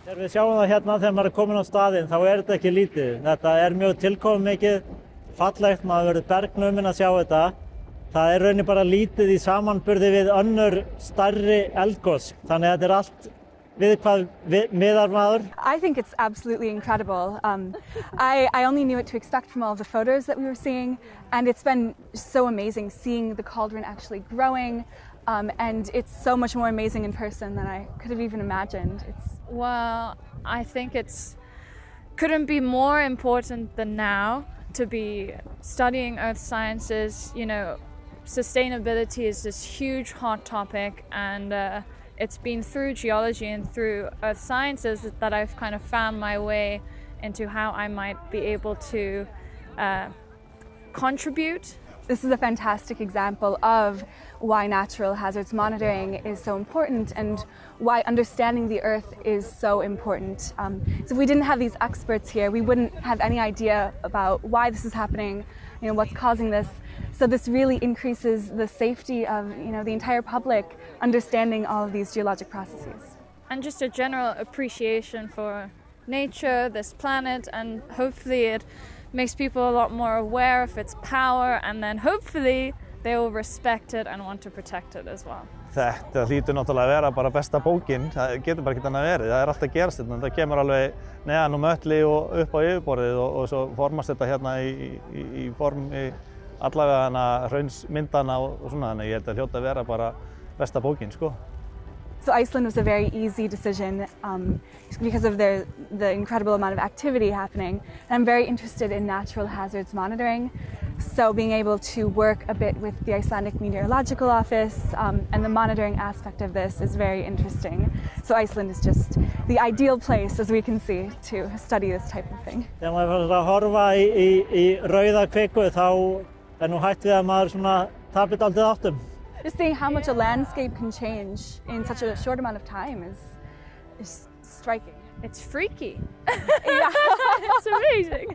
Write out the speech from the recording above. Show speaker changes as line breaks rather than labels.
Þegar við sjáum það hérna þegar maður kominn á staðinn þá þetta ekki lítið. Þetta mjög tilkomumikið, fallegt, maður verður bergnuminn að sjá þetta. Það rauninni bara lítið í samanburði við önnur stærri eldgos. Þannig að þetta allt við hvað miðar maður.
I think it's absolutely incredible. I only knew what to expect from all of the photos that we were seeing, and it's been so amazing seeing the cauldron actually growing. And it's so much more amazing in person than I could have even imagined.
Well, I think couldn't be more important than now to be studying earth sciences. You know, sustainability is this huge hot topic, and it's been through geology and through earth sciences that I've kind of found my way into how I might be able to contribute.
This is a fantastic example of why natural hazards monitoring is so important and why understanding the earth is so important. So if we didn't have these experts here, we wouldn't have any idea about why this is happening, you know, what's causing this. So this really increases the safety of, you know, the entire public understanding all of these geologic processes.
And just a general appreciation for nature, this planet, and hopefully it makes people a lot more aware of its power, and then hopefully they will respect it and want to protect it as well.
Þetta hlýtur náttúrulega að vera bara besta bókin, það getur bara ekkert annað verið, það allt að gerast þetta, það kemur alveg neðan úr mölli og upp á yfirborðið og svo formast þetta hérna í formi allavega hraunsmyndana og svona, þannig ég held að hljóta að vera bara besta bókin, sko.
So Iceland was a very easy decision because of the incredible amount of activity happening. And I'm very interested in natural hazards monitoring. So being able to work a bit with the Icelandic Meteorological Office and the monitoring aspect of this is very interesting. So Iceland is just the ideal place, as we can see, to study this type of thing.
Þegar maður fyrir að horfa í rauða kviku þá nú hætt við að maður svona tapir dálítið áttum.
Just seeing how much a landscape can change in such a short amount of time is striking.
It's freaky.
Yeah.
It's amazing.